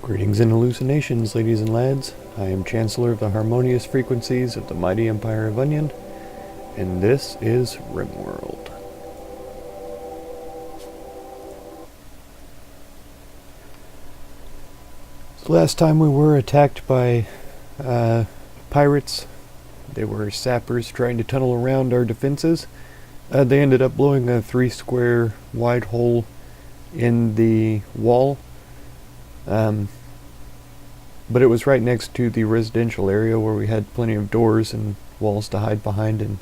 Greetings and hallucinations, ladies and lads. I am Chancellor of the Harmonious Frequencies of the Mighty Empire of Onion, and this is Rimworld. So last time we were attacked by pirates. They were sappers trying to tunnel around our defenses. They ended up blowing a 3-square wide hole in the wall. But it was right next to the residential area where we had plenty of doors and walls to hide behind and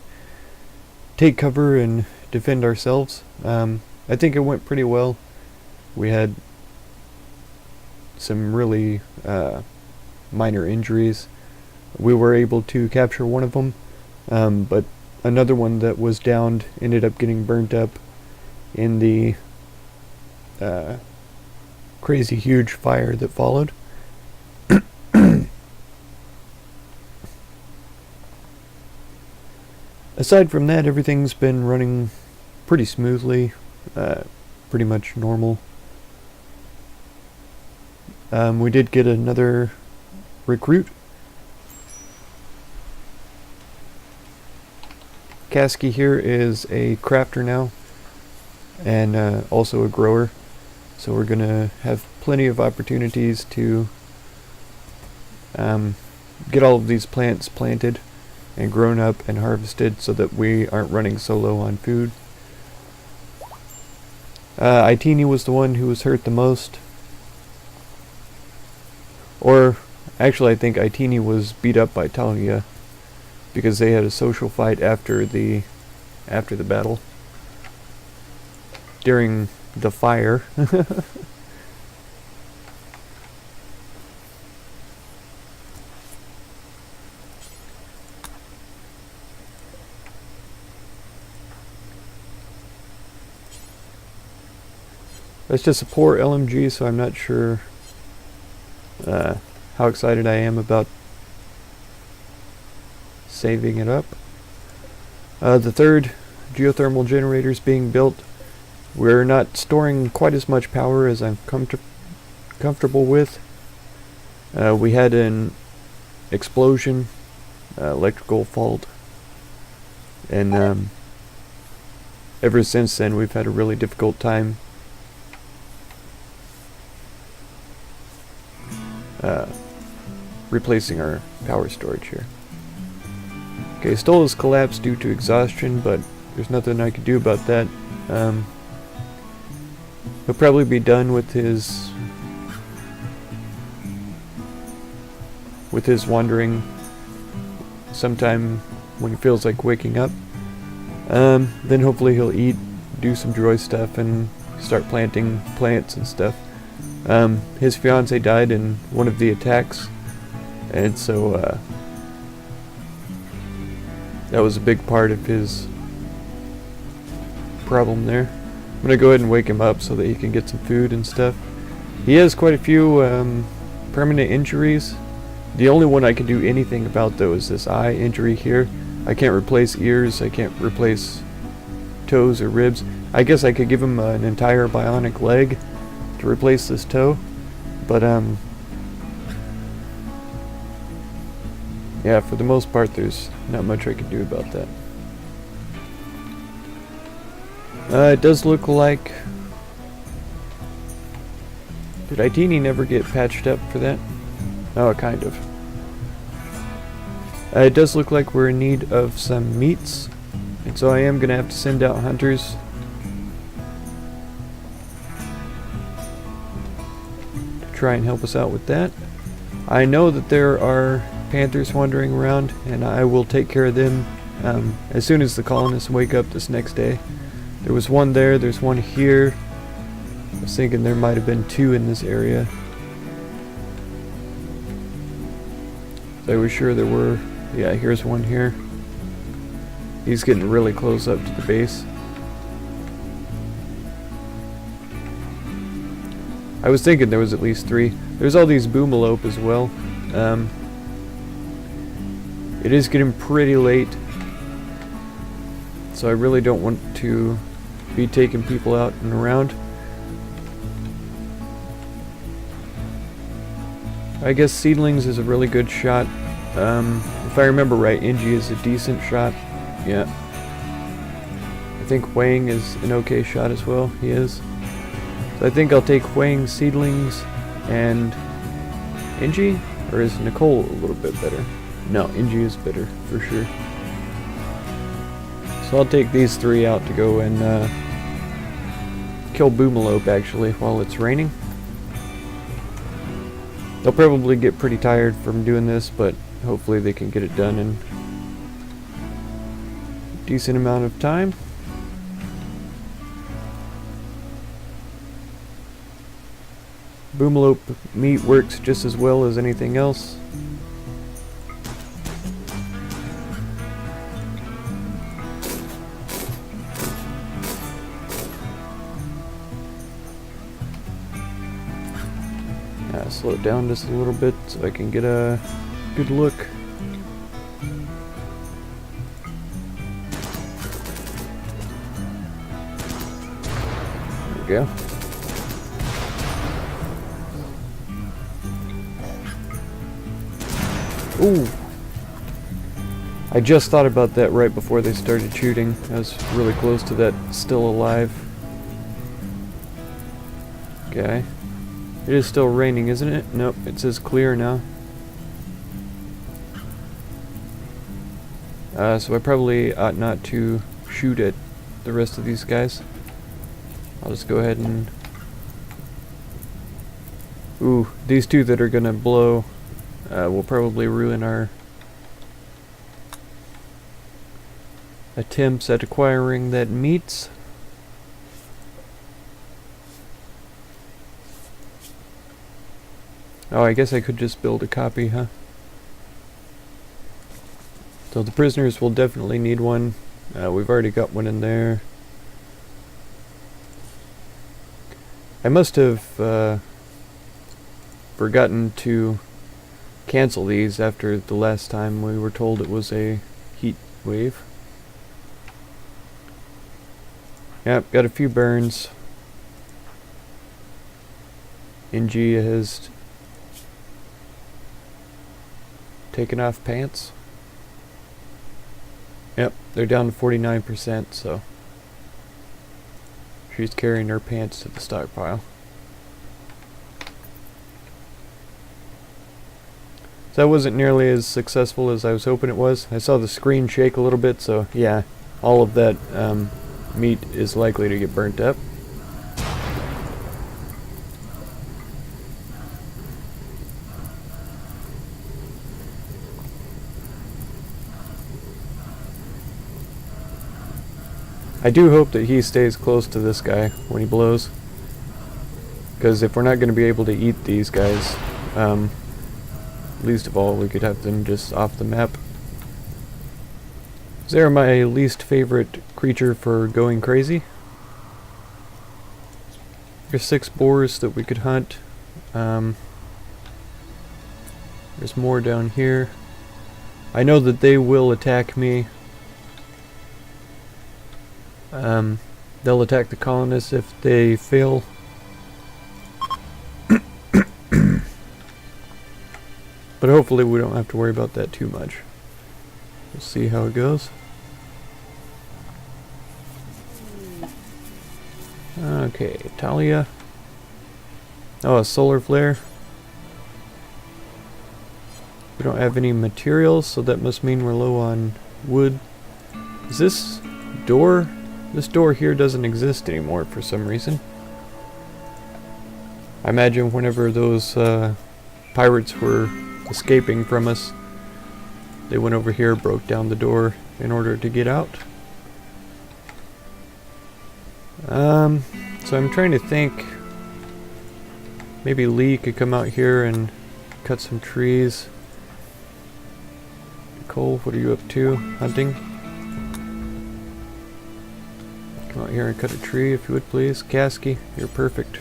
take cover and defend ourselves. I think it went pretty well. We had some really minor injuries. We were able to capture one of them, but another one that was downed ended up getting burnt up in the crazy huge fire that followed. Aside from that, everything's been running pretty smoothly, pretty much normal. We did get another recruit. Kasky here is a crafter now, and also a grower. So we're going to have plenty of opportunities to get all of these plants planted and grown up and harvested so that we aren't running so low on food. Itini was the one who was hurt the most. Or, actually I think Itini was beat up by Talia because they had a social fight after the battle. During the fire. It's just a poor LMG, so I'm not sure how excited I am about saving it up. The third geothermal generator is being built. We're not storing quite as much power as I'm comfortable with. We had an explosion, electrical fault, and ever since then we've had a really difficult time replacing our power storage here. Okay, Stoll has collapsed due to exhaustion, but there's nothing I can do about that. He'll probably be done with his wandering sometime when he feels like waking up. Then hopefully he'll eat, do some droid stuff, and start planting plants and stuff. His fiance died in one of the attacks, and so that was a big part of his problem there. I'm gonna go ahead and wake him up so that he can get some food and stuff. He has quite a few permanent injuries. The only one I can do anything about though is this eye injury here. I can't replace ears, I can't replace toes or ribs. I guess I could give him an entire bionic leg to replace this toe, but yeah, for the most part there's not much I can do about that. It does look like... Did Itini never get patched up for that? Oh, kind of. It does look like we're in need of some meats, and so I am going to have to send out hunters to try and help us out with that. I know that there are panthers wandering around, and I will take care of them as soon as the colonists wake up this next day. There was one there, there's one here. I was thinking there might have been two in this area. I was sure there were. Yeah, here's one here. He's getting really close up to the base. I was thinking there was at least 3. There's all these boomalope as well. It is getting pretty late, so I really don't want to be taking people out and around. I guess seedlings is a really good shot. If I remember right, Inji is a decent shot. Yeah. I think Huang is an okay shot as well. He is. So I think I'll take Huang, seedlings, and Inji? Or is Nicole a little bit better? No, Inji is better, for sure. So I'll take these three out to go and kill boomalope actually while it's raining. They'll probably get pretty tired from doing this, but hopefully they can get it done in a decent amount of time. Boomalope meat works just as well as anything else. Slow it down just a little bit so I can get a good look. There we go. Ooh! I just thought about that right before they started shooting. I was really close to that still alive. Okay. It is still raining, isn't it? Nope, it says clear now. So I probably ought not to shoot at the rest of these guys. I'll just go ahead and... Ooh, these two that are gonna blow will probably ruin our attempts at acquiring that meat. Oh, I guess I could just build a copy, huh? So the prisoners will definitely need one. We've already got one in there. I must have forgotten to cancel these after the last time we were told it was a heat wave. Yep, got a few burns. Inji has taken off pants. Yep, they're down to 49%, so she's carrying her pants to the stockpile. So that wasn't nearly as successful as I was hoping it was. I saw the screen shake a little bit, so yeah, all of that meat is likely to get burnt up. I do hope that he stays close to this guy when he blows, because if we're not going to be able to eat these guys, least of all we could have them just off the map. They're my least favorite creature for going crazy. There's 6 boars that we could hunt. There's more down here. I know that they will attack me. They'll attack the colonists if they fail. But hopefully we don't have to worry about that too much. We'll see how it goes. Okay, Talia. Oh, a solar flare. We don't have any materials, so that must mean we're low on wood. Is this door? This door here doesn't exist anymore for some reason. I imagine whenever those pirates were escaping from us, they went over here, broke down the door in order to get out. So I'm trying to think, maybe Lee could come out here and cut some trees. Nicole, what are you up to? Hunting? Come out here and cut a tree if you would please. Kasky, you're perfect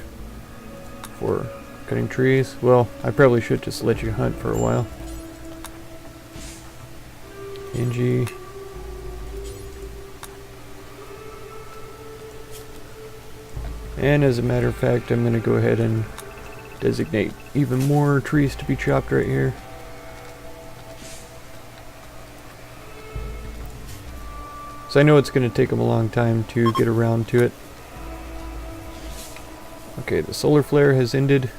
for cutting trees. Well, I probably should just let you hunt for a while. Inji. And as a matter of fact, I'm going to go ahead and designate even more trees to be chopped right here. So I know it's going to take them a long time to get around to it. Okay, the solar flare has ended,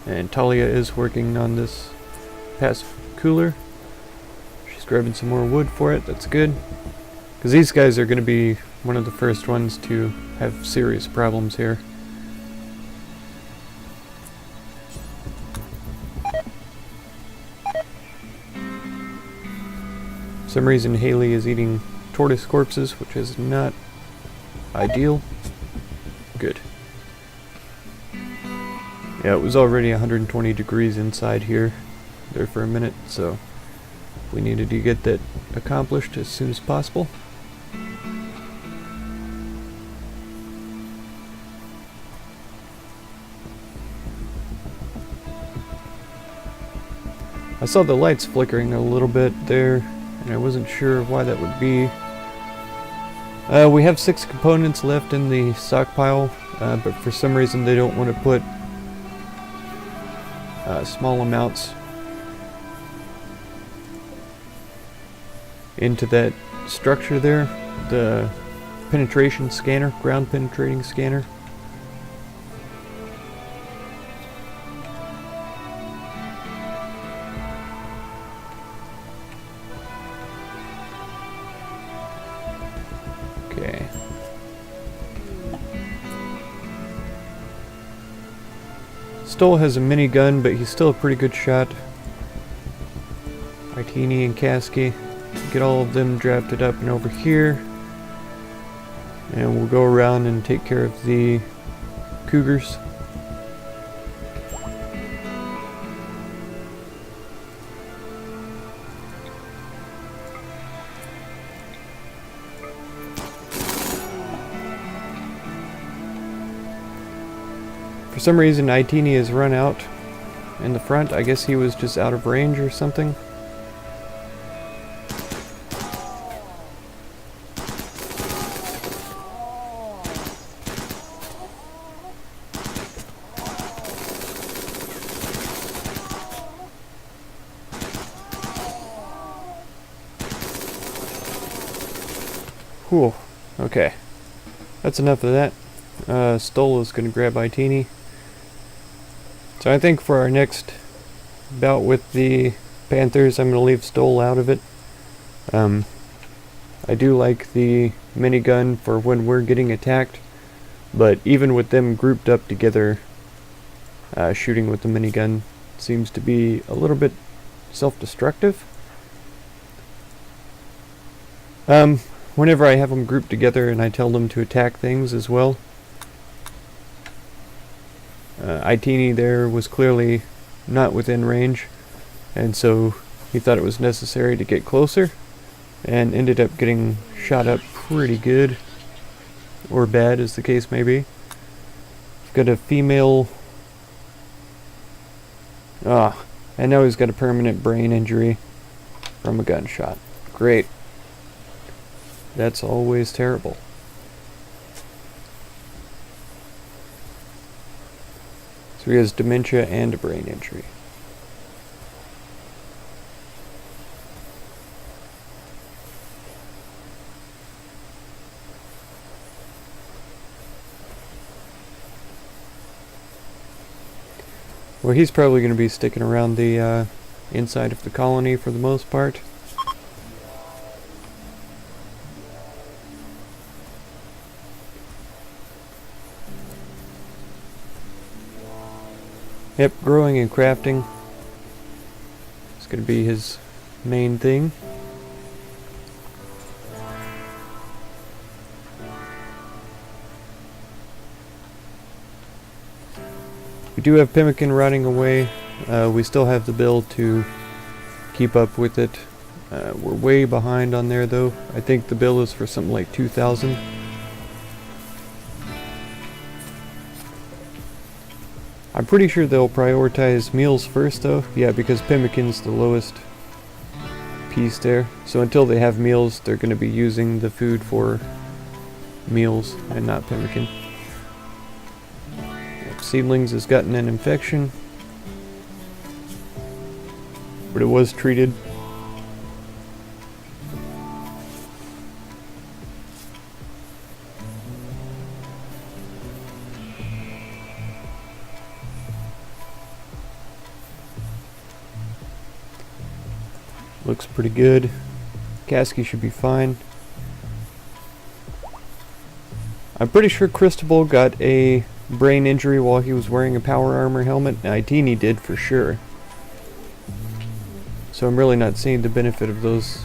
and Talia is working on this passive cooler. She's grabbing some more wood for it. That's good, because these guys are going to be one of the first ones to have serious problems here. For some reason Haley is eating tortoise corpses, which is not ideal. Good. Yeah, it was already 120 degrees inside here there for a minute, so we needed to get that accomplished as soon as possible. I saw the lights flickering a little bit there, and I wasn't sure why that would be. We have 6 components left in the stockpile, but for some reason they don't want to put small amounts into that structure there, the penetration scanner, ground penetrating scanner. Okay. Stoll has a minigun, but he's still a pretty good shot. Martini and Kasky. Get all of them drafted up and over here. And we'll go around and take care of the cougars. For some reason, Itini has run out in the front. I guess he was just out of range or something. Whew. Okay. That's enough of that. Stoll is going to grab Itini. So I think for our next bout with the Panthers, I'm going to leave Stoll out of it. I do like the minigun for when we're getting attacked, but even with them grouped up together, shooting with the minigun seems to be a little bit self-destructive. Whenever I have them grouped together and I tell them to attack things as well, Itini there was clearly not within range, and so he thought it was necessary to get closer, and ended up getting shot up pretty good, or bad as the case may be. Got a female, and now he's got a permanent brain injury from a gunshot. Great. That's always terrible. So he has dementia and a brain injury. Well, he's probably going to be sticking around the inside of the colony for the most part. Yep, growing and crafting is going to be his main thing. We do have pemmican rotting away. We still have the bill to keep up with it. We're way behind on there though. I think the bill is for something like 2,000. I'm pretty sure they'll prioritize meals first though. Yeah, because pemmican's the lowest piece there. So until they have meals, they're going to be using the food for meals and not pemmican. Yep, seedlings has gotten an infection, but it was treated. Looks pretty good. Casky should be fine. I'm pretty sure Cristobal got a brain injury while he was wearing a power armor helmet, and Itini did for sure. So I'm really not seeing the benefit of those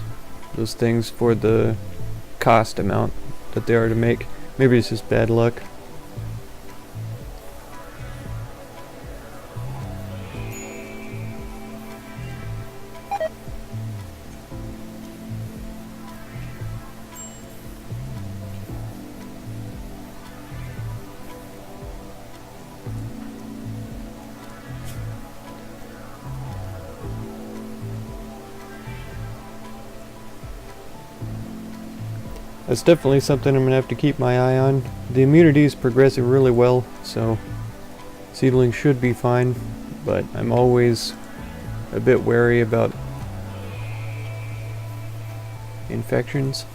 things for the cost amount that they are to make. Maybe it's just bad luck. That's definitely something I'm going to have to keep my eye on. The immunity is progressing really well, so seedlings should be fine, but I'm always a bit wary about infections.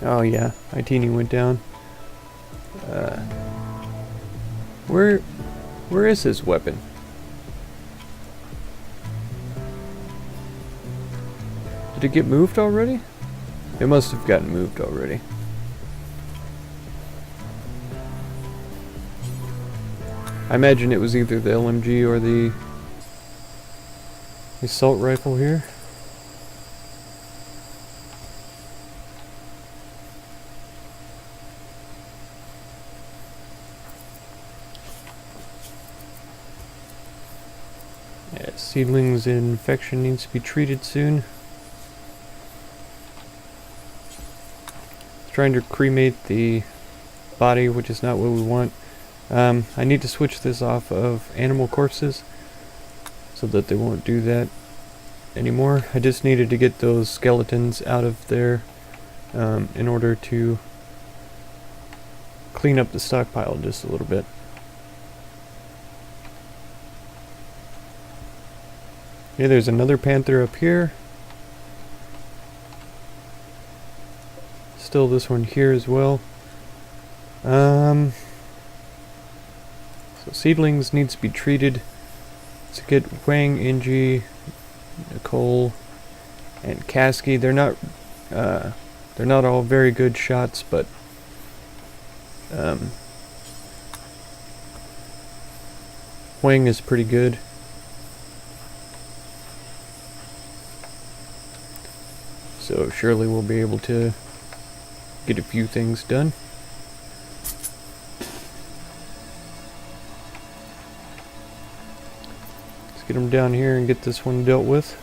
Oh yeah, Itini went down. Where is his weapon? Did it get moved already? It must have gotten moved already. I imagine it was either the LMG or the assault rifle here. Yeah, seedlings infection needs to be treated soon. Trying to cremate the body, which is not what we want. I need to switch this off of animal corpses so that they won't do that anymore. I just needed to get those skeletons out of there in order to clean up the stockpile just a little bit. Yeah, there's another panther up here. Still this one here as well. So seedlings needs to be treated. Let's get Wang, Inji, Nicole, and Kasky. They're not all very good shots, but Wang is pretty good. So surely we'll be able to get a few things done. Let's get them down here and get this one dealt with.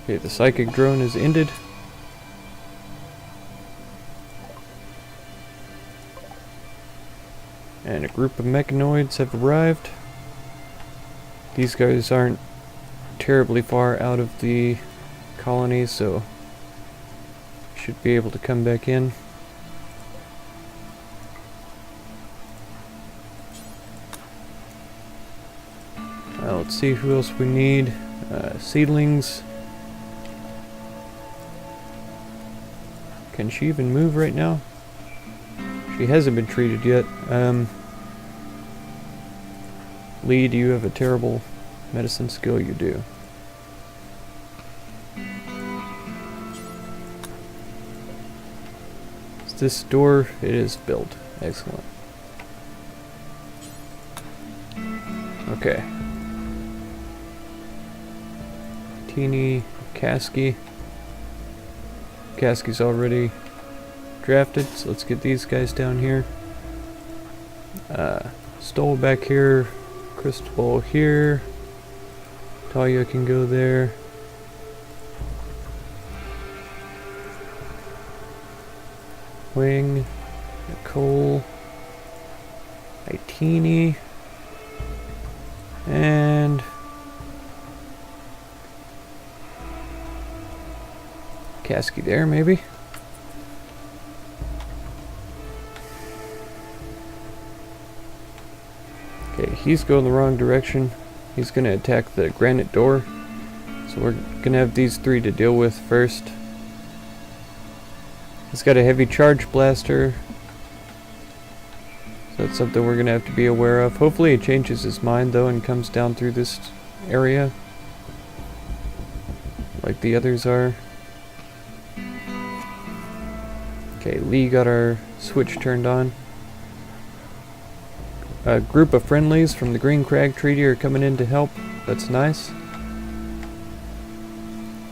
Okay, the psychic drone is ended. And a group of mechanoids have arrived. These guys aren't terribly far out of the colony, so should be able to come back in. Let's see who else we need. Seedlings. Can she even move right now? She hasn't been treated yet. Lee, do you have a terrible medicine skill? You do. Is this door? It is built. Excellent. Okay. Teeny, Kasky. Kasky's already drafted, so let's get these guys down here. Stoll back here. Cristobal here. Talia can go there. Wing, Nicole, Itini, and Casky there, maybe. Okay, he's going the wrong direction. He's gonna attack the granite door. So we're gonna have these three to deal with first. He's got a heavy charge blaster. So that's something we're gonna have to be aware of. Hopefully he changes his mind though and comes down through this area. Like the others are. Okay, Lee got our switch turned on. A group of friendlies from the Green Crag Treaty are coming in to help. That's nice.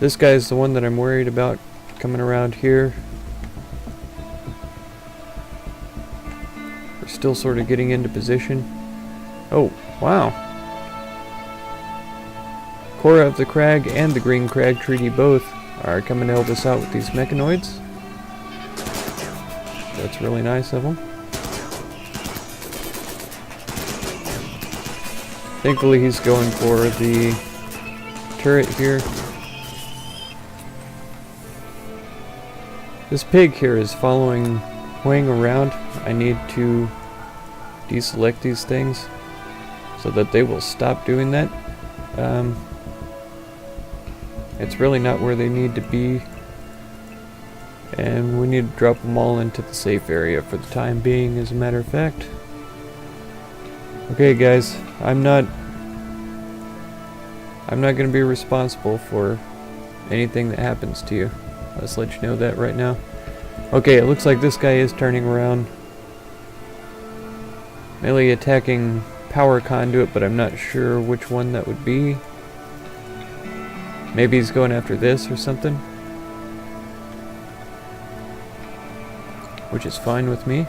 This guy's the one that I'm worried about coming around here. We're still sort of getting into position. Oh, wow. Cora of the Crag and the Green Crag Treaty both are coming to help us out with these mechanoids. That's really nice of them. Thankfully he's going for the turret here. This pig here is weighing around. I need to deselect these things so that they will stop doing that. It's really not where they need to be. And we need to drop them all into the safe area for the time being, as a matter of fact. Okay guys, I'm not going to be responsible for anything that happens to you. Let's let you know that right now. Okay, it looks like this guy is turning around. Mainly attacking power conduit, but I'm not sure which one that would be. Maybe he's going after this or something. Which is fine with me.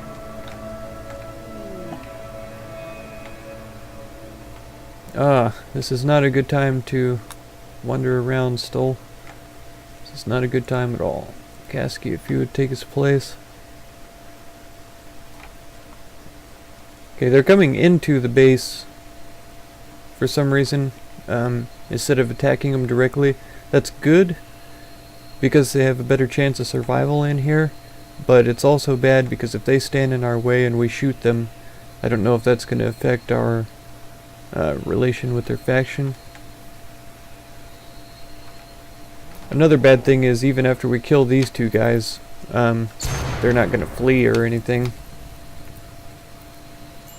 This is not a good time to wander around still. This is not a good time at all. Kasky, if you would take his place. Okay, they're coming into the base for some reason, instead of attacking them directly. That's good, because they have a better chance of survival in here, but it's also bad because if they stand in our way and we shoot them, I don't know if that's going to affect our relation with their faction. Another bad thing is, even after we kill these two guys, they're not going to flee or anything,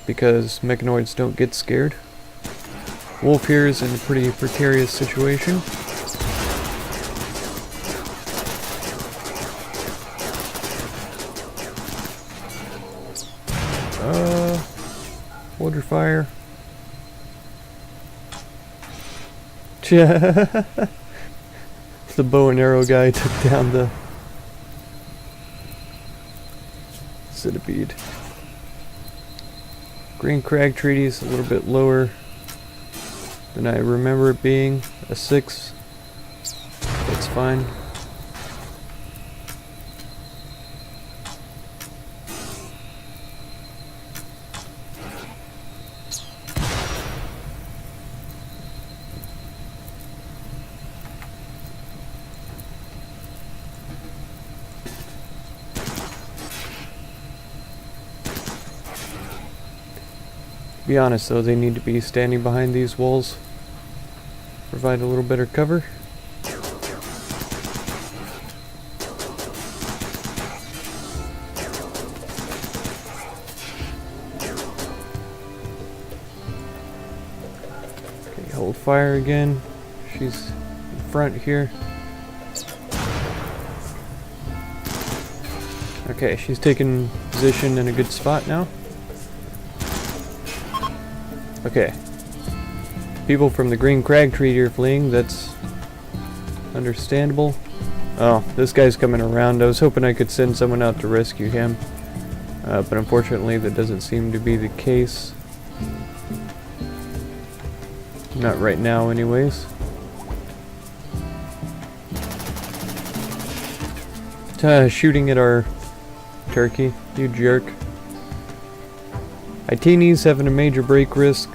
because mechanoids don't get scared. Wolf here is in a pretty precarious situation. Water fire. The bow and arrow guy took down the centipede. Green Crag Treaty is a little bit lower than I remember it being. A 6. That's fine. To be honest though, they need to be standing behind these walls. Provide a little better cover. Okay, hold fire again. She's in front here. Okay, she's taking position in a good spot now. Okay. People from the Green Crag Treaty are fleeing. That's understandable. Oh, this guy's coming around. I was hoping I could send someone out to rescue him. But unfortunately that doesn't seem to be the case. Not right now anyways. Shooting at our turkey. You jerk. Itini's having a major break risk.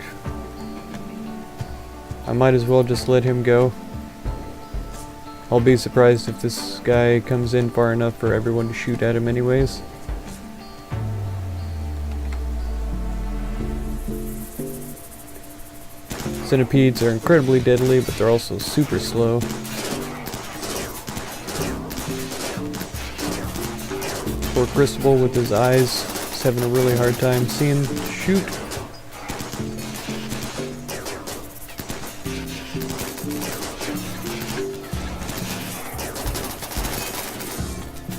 I might as well just let him go. I'll be surprised if this guy comes in far enough for everyone to shoot at him anyways. Centipedes are incredibly deadly, but they're also super slow. Poor Cristobal with his eyes is having a really hard time seeing shoot.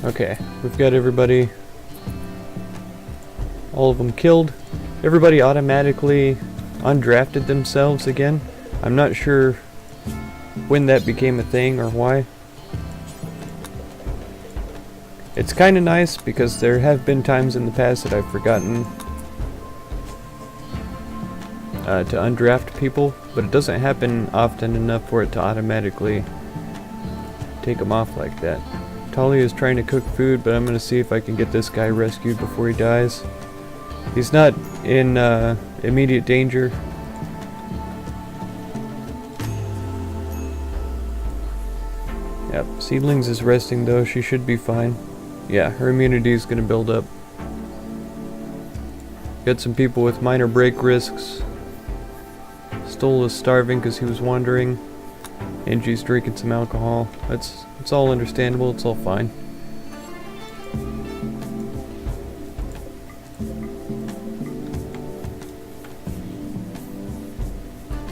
Okay, we've got everybody, all of them killed. Everybody automatically undrafted themselves again. I'm not sure when that became a thing or why. It's kind of nice because there have been times in the past that I've forgotten to undraft people, but it doesn't happen often enough for it to automatically take them off like that. Talia is trying to cook food, but I'm going to see if I can get this guy rescued before he dies. He's not in immediate danger. Yep, Seedlings is resting though, she should be fine. Yeah, her immunity is going to build up. Got some people with minor break risks. Stoll is starving because he was wandering. Angie's drinking some alcohol. It's all understandable, it's all fine.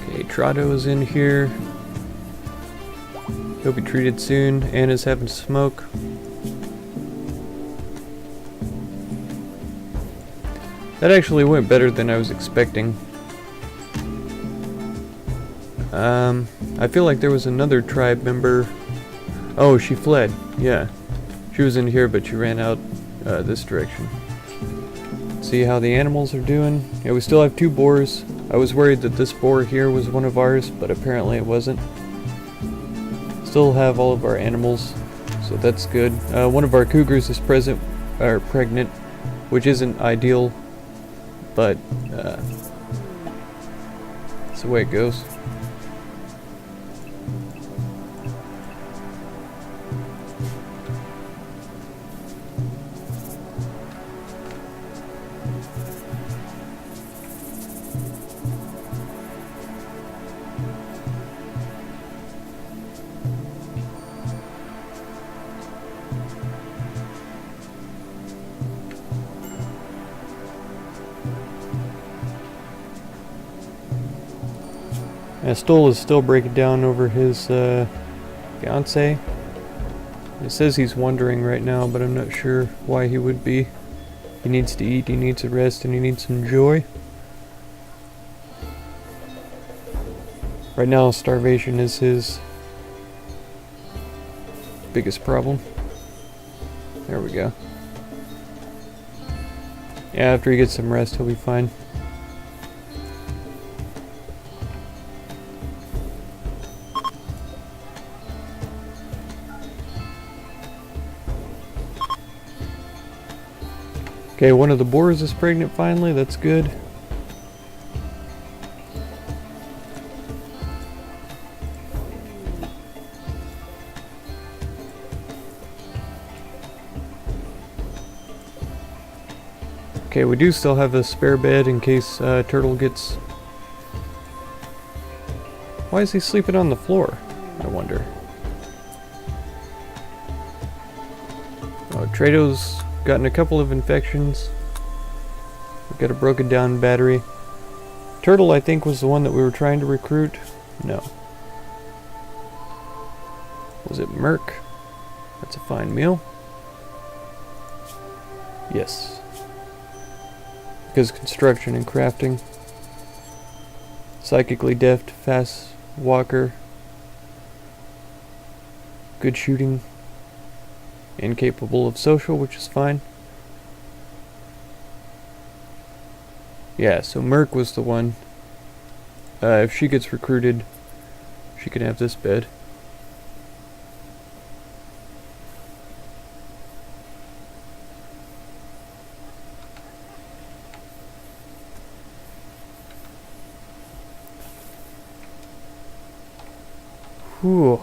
Okay, Trotto is in here. He'll be treated soon. Anna's having to smoke. That actually went better than I was expecting. I feel like there was another tribe member. Oh, she fled. Yeah. She was in here, but she ran out this direction. See how the animals are doing. Yeah, we still have 2 boars. I was worried that this boar here was one of ours, but apparently it wasn't. Still have all of our animals, so that's good. One of our cougars is pregnant, which isn't ideal, but that's the way it goes. Stoll is still breaking down over his fiance. It says he's wandering right now, but I'm not sure why he would be. He needs to eat, he needs a rest, and he needs some joy. Right now, starvation is his biggest problem. There we go. Yeah, after he gets some rest, he'll be fine. Okay, one of the boars is pregnant finally, that's good. Okay, we do still have a spare bed in case Turtle gets... Why is he sleeping on the floor, I wonder? Oh, Trato's gotten a couple of infections. We've got a broken down battery. Turtle, I think, was the one that we were trying to recruit. No. Was it Merc? That's a fine meal. Yes. Because construction and crafting. Psychically deft, fast walker. Good shooting. Incapable of social, which is fine. Yeah, so Merc was the one. If she gets recruited, she can have this bed. Whew.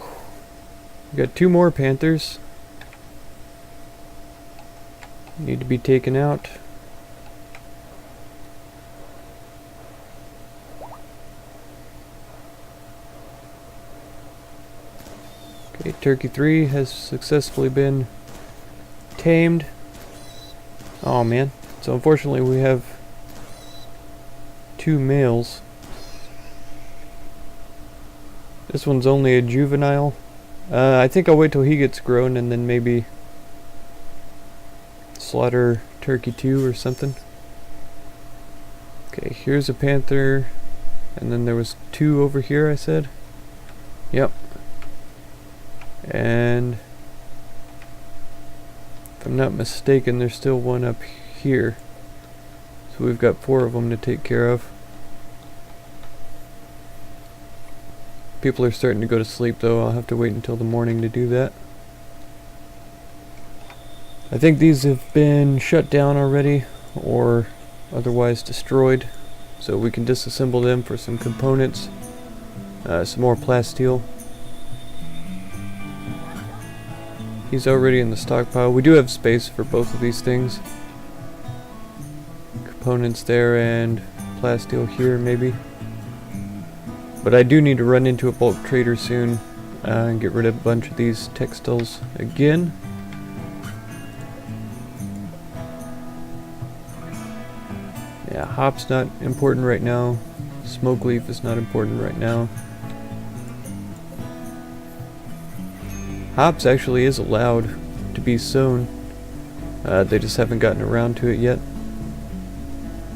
We got 2 more panthers. Need to be taken out. Okay, turkey 3 has successfully been tamed. Oh man. So unfortunately we have 2 males. This one's only a juvenile. I think I'll wait till he gets grown and then maybe slaughter turkey 2 or something. Okay, here's a panther. And then there was 2 over here, I said. Yep. And if I'm not mistaken, there's still one up here. So we've got 4 of them to take care of. People are starting to go to sleep though. I'll have to wait until the morning to do that. I think these have been shut down already or otherwise destroyed. So we can disassemble them for some components. Some more plasteel. He's already in the stockpile. We do have space for both of these things. Components there and plasteel here maybe. But I do need to run into a bulk trader soon and get rid of a bunch of these textiles again. Yeah, hop's not important right now. Smoke leaf is not important right now. Hops actually is allowed to be sown. They just haven't gotten around to it yet.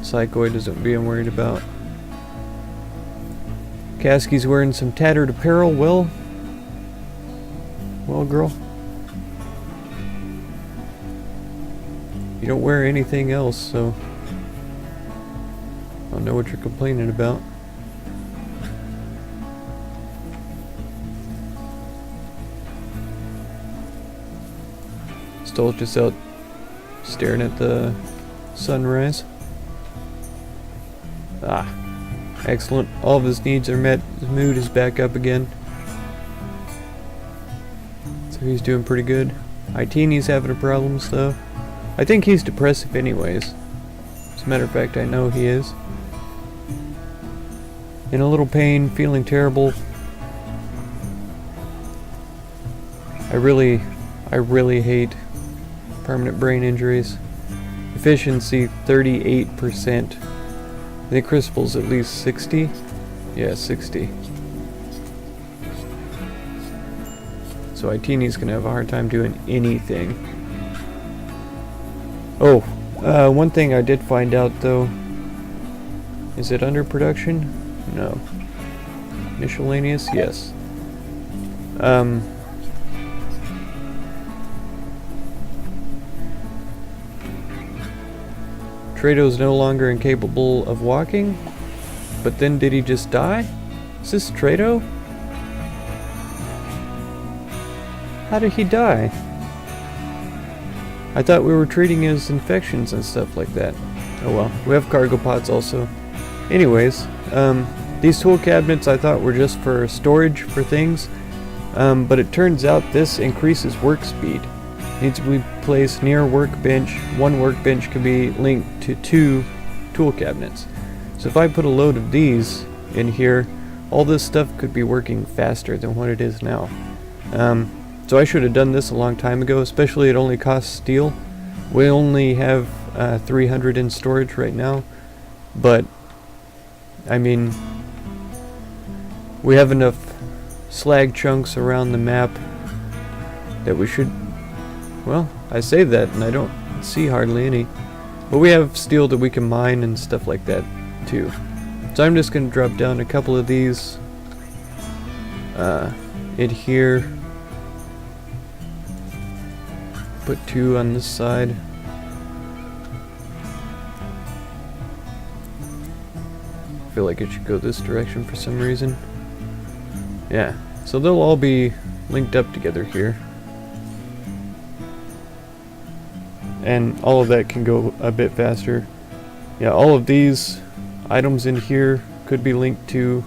Psychoid isn't being worried about. Kasky's wearing some tattered apparel. Well, girl. You don't wear anything else, so I don't know what you're complaining about. Stole's just out staring at the sunrise. Ah. Excellent. All of his needs are met. His mood is back up again. So he's doing pretty good. Itini's having a problems though. I think he's depressive anyways. As a matter of fact, I know he is. In a little pain, feeling terrible. I really hate permanent brain injuries. Efficiency 38%. I think Crispal's at least 60. Yeah, 60. So Itini's gonna have a hard time doing anything. Oh, one thing I did find out though. Is it under production? No. Miscellaneous? Yes. Trado's no longer incapable of walking, but then did he just die? Is this Trado? How did he die? I thought we were treating his infections and stuff like that. Oh well, we have cargo pods also. Anyways, these tool cabinets I thought were just for storage for things, but it turns out this increases work speed. Needs to be placed near workbench. One workbench can be linked to 2 tool cabinets. So if I put a load of these in here, all this stuff could be working faster than what it is now. So I should have done this a long time ago, especially it only costs steel. We only have 300 in storage right now, but I mean, we have enough slag chunks around the map that we should. Well, I say that and I don't see hardly any. But we have steel that we can mine and stuff like that too. So I'm just going to drop down a couple of these in here. Put 2 on this side. I feel like it should go this direction for some reason. Yeah, so they'll all be linked up together here. And all of that can go a bit faster. Yeah, all of these items in here could be linked to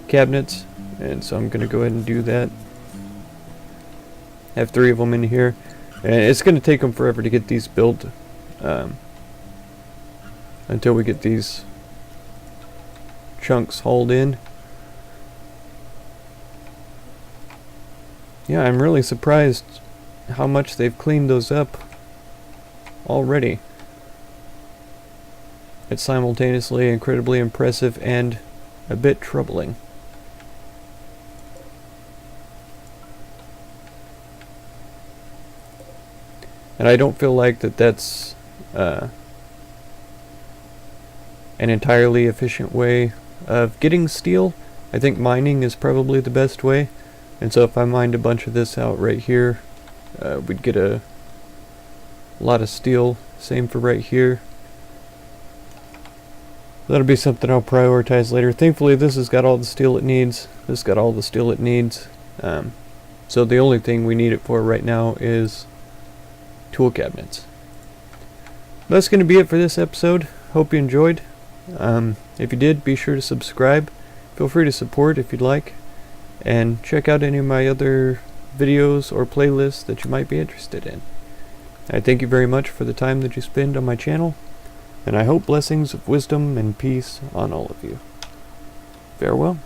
cabinets, and so I'm going to go ahead and do that. Have 3 of them in here. And it's going to take them forever to get these built. Until we get these chunks hauled in. Yeah, I'm really surprised how much they've cleaned those up already. It's simultaneously incredibly impressive and a bit troubling. And I don't feel like that's an entirely efficient way of getting steel. I think mining is probably the best way. And so if I mined a bunch of this out right here, we'd get a lot of steel. Same for right here. That'll be something I'll prioritize later. Thankfully this has got all the steel it needs. This got all the steel it needs. So the only thing we need it for right now is tool cabinets. That's going to be it for this episode. Hope you enjoyed. If you did, be sure to subscribe. Feel free to support if you'd like. And check out any of my other videos or playlists that you might be interested in. I thank you very much for the time that you spend on my channel. And I hope blessings of wisdom and peace on all of you. Farewell.